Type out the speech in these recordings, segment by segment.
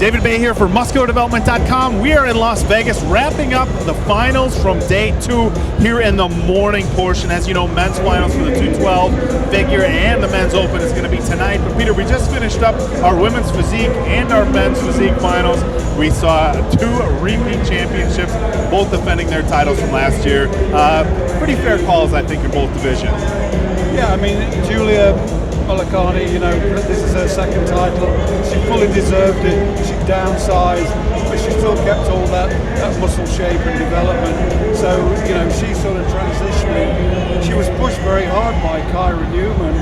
David Baye here for MuscularDevelopment.com. We are in Las Vegas wrapping up the finals from day 2 here in the morning portion. As you know, men's finals for the 212 figure and the men's open is going to be tonight. But Peter, we just finished up our women's physique and our men's physique finals. We saw 2 repeat championships, both defending their titles from last year. Pretty fair calls, I think, in both divisions. Yeah, I mean, Julia Olakani, you know, this is her second title. She fully deserved it. She downsized, but she still kept all that muscle shape and development. So, you know, she's sort of transitioning. She was pushed very hard by Kyra Newman,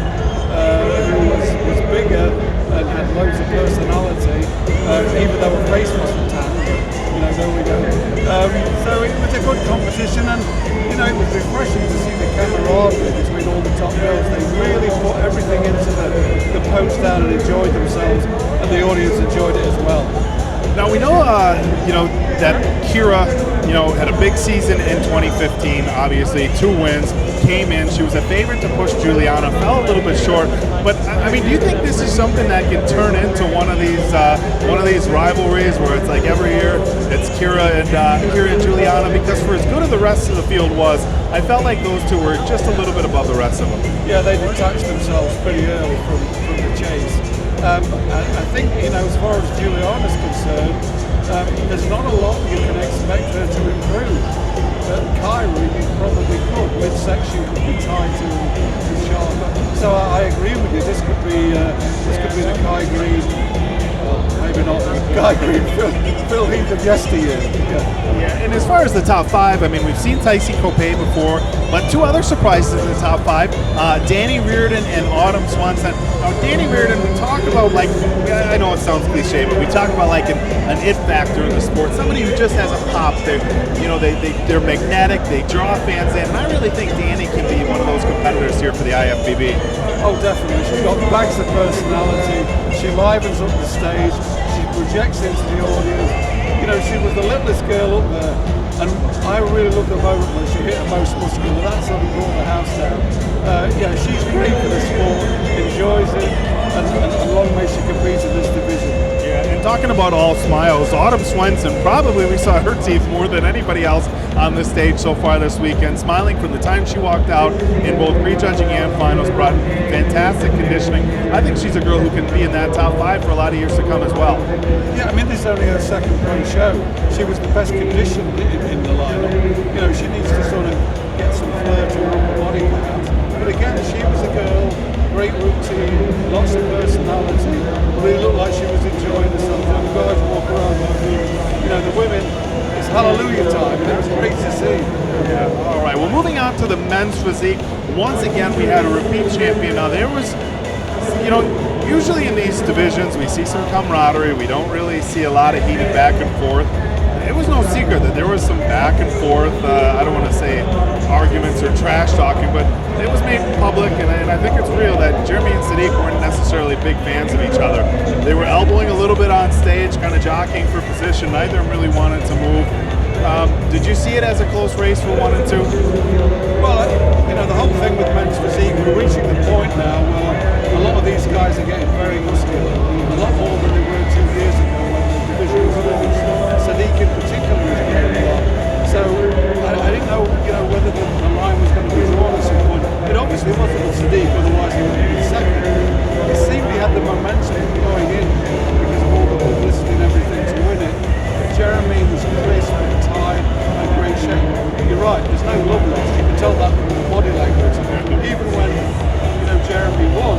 who was bigger and had loads of personality, even though her face wasn't tan. You know, there we go. So it was a good competition, and you know, it was refreshing to see the camaraderie between all the top girls. They really put everything into the post down and enjoyed themselves, and the audience enjoyed it as well. Now we know, you know, that Kira, you know, had a big season in 2015. Obviously, 2 wins, came in. She was a favorite to push Juliana, fell a little bit short. But I mean, do you think this is something that can turn into one of these rivalries where it's like every year it's Kira and Juliana? Because for as good as the rest of the field was, I felt like those 2 were just a little bit above the rest of them. Yeah, they detached themselves pretty early from the chase. I think, you know, as far as Juliana's concerned, there's not a lot you can expect her to improve. But Kyra, you probably could. Midsection could be tied to Charlotte. So I agree with you. This could be the Kai Green. Maybe not Guy Green, Phil Heath of yesteryear. Yeah, and as far as the top 5, I mean, we've seen Tyson Copay before, but 2 other surprises in the top 5, Danny Reardon and Autumn Swanson. Now, Danny Reardon, we talk about, like, I know it sounds cliche, but we talk about like an it factor in the sport. Somebody who just has a pop. They're magnetic. They draw fans in, and I really think Danny can be one of those competitors here for the IFBB. Oh, definitely. She's got bags of personality. She livens up the stage. She projects into the audience. You know, she was the littlest girl up there, and I really loved the moment when she hit her most muscular. That sort of brought the house down. Yeah, she's great for the sport, enjoys it, and long may she compete in this division. Yeah, and talking about all smiles, Autumn Swenson, probably we saw her teeth more than anybody else on the stage so far this weekend, smiling from the time she walked out in both prejudging and finals, brought fantastic conditioning. I think she's a girl who can be in that top 5 for a lot of years to come as well. Yeah, I mean, this is only her second pro show. She was the best conditioned in the lineup. You know, she needs to sort of get some flair to her upper body perhaps. But again, she was a girl, great routine, lots of personality, really looked like she was enjoying herself. The guys walk around like, you know, the women, it's hallelujah time, and it was great to see. Yeah. All right, well, moving on to the men's physique, once again we had a repeat champion. Now there was, you know, usually in these divisions we see some camaraderie. We don't really see a lot of heated back and forth. It was no secret that there was some back and forth, I don't want to say arguments or trash talking, but it was made public, and I think it's real that Jeremy and Sadiq weren't necessarily big fans of each other. They were elbowing a little bit on stage, kind of jockeying for position. Neither of them really wanted to move. Did you see it as a close race for 1 and 2? Well, you know, the whole thing with men's physique, we're reaching the point now where a lot of these guys are getting very muscular, a lot more than they were 2 years ago when the division was finished. Sadiq in particular was growing a lot. So I didn't know, you know, whether the line was going to be drawn at some point. It obviously wasn't with Sadiq, otherwise he would have been second. It seemed he had the momentum going in because of all the publicity and everything to win it. But Jeremy was crisp and tight and great shape. You're right, there's no love lost. You can tell that from the body language. Even when, you know, Jeremy won,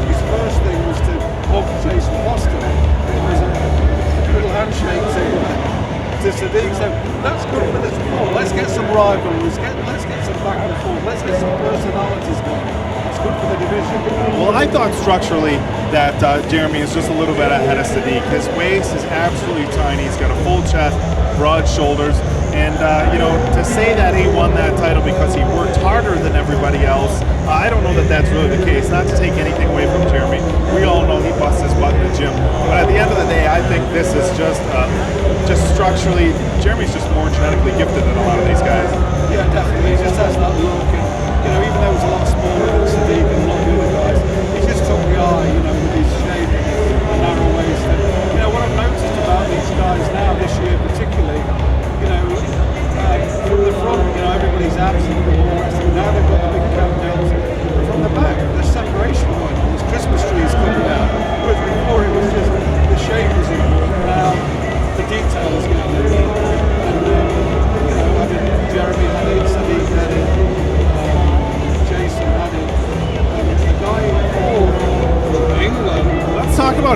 his first thing was to hug Jason Foster. It was a little handshake to Sadiq. So that's good for the sport. Let's get some rivalries. Let's get some back and forth. Let's get some personalities going. It's good for the division. Well, I thought structurally that Jeremy is just a little bit ahead of Sadiq. His waist is absolutely tiny. He's got a full chest, broad shoulders, and you know, to say that he won that title because he worked harder than everybody else, I don't know that that's really the case. Not to take anything away from Jeremy. We all know he busts his butt in the gym, but at the end of the day, I think this is just structurally, Jeremy's just more genetically gifted than a lot of these guys. Yeah, definitely. He just has that look, and you know, even though he's a lot smaller than Sadiq and a lot of the other guys, he just took the eye, you know, with his shape and narrow waist. And, you know, what I've noticed about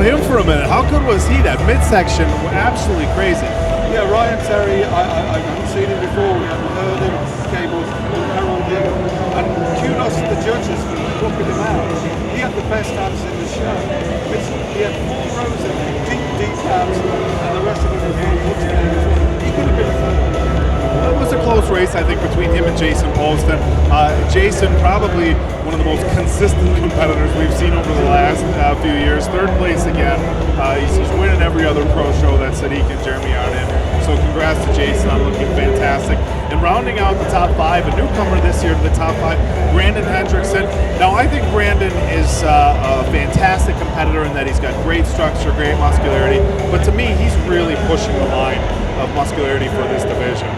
about him for a minute. How good was he? That midsection, absolutely crazy. Yeah, Ryan Terry, I haven't seen him before, we haven't heard him, came up and heralded him, and kudos to the judges for looking him out. He had the best abs in the show. He had 4 rows of deep abs, and the rest of them were he could have been third. It was a close race, I think, between him and Jason Poston. Jason, probably one of the most consistent competitors we've seen over the last few years. 3rd place again. He's winning every other pro show that Physique and Jeremy aren't in. So congrats to Jason on looking fantastic. And rounding out the top 5, a newcomer this year to the top 5, Brandon Hendrickson. Now, I think Brandon is a fantastic competitor in that he's got great structure, great muscularity. But to me, he's really pushing the line of muscularity for this division.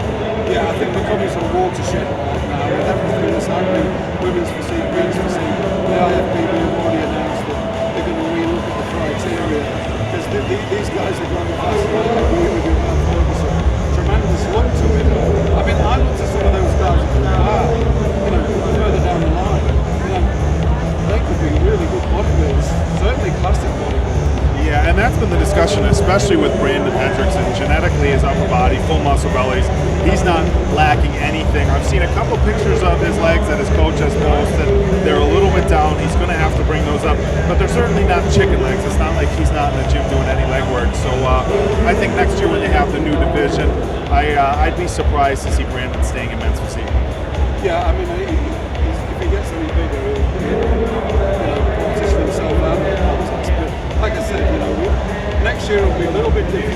Yeah, I think we're coming to a watershed mark now with everything that's happening, women's physique, men's physique. The IFBB have already announced that they're going to relook at the criteria because these guys are going fast. I agree with you about Ferguson. Tremendous look to it. I mean, I looked at some of those guys and thought, wow, further down the line, they could be really good bodybuilders, certainly classic bodybuilders. Yeah, and that's been the discussion, especially with Brandon Hendrickson. Genetically, his upper body, full muscle bellies, he's not lacking anything. I've seen a couple pictures of his legs that his coach has posted. They're a little bit down. He's going to have to bring those up, but they're certainly not chicken legs. It's not like he's not in the gym doing any leg work. So I think next year when they have the new division, I'd be surprised to see Brandon staying in men's physique. Yeah, I mean, if he gets any bigger, he'll position himself out of the contest. But like I said, next year will be a little bit different.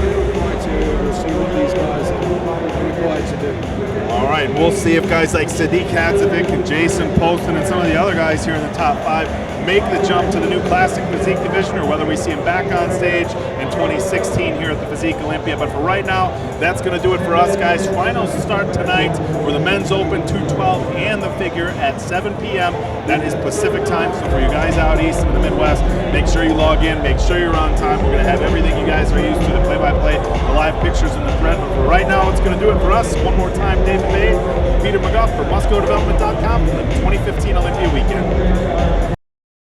We'll criteria, we'll see what these guys are required to do. All right, we'll see if guys like Sadiq Hadzovic and Jason Poston and some of the other guys here in the top 5 make the jump to the new Classic Physique division, or whether we see him back on stage in 2016 here at the Physique Olympia. But for right now, that's going to do it for us, guys. Finals start tonight for the Men's Open 212 and the figure at 7 p.m. That is Pacific time. So for you guys out east in the Midwest, make sure you log in, make sure you're on time. We're going to have everything you guys are used to, the play-by-play, the live pictures in the thread. But for right now, it's going to do it for us. One more time, David Baye, Peter McGough for MuscularDevelopment.com for the 2015 Olympia weekend.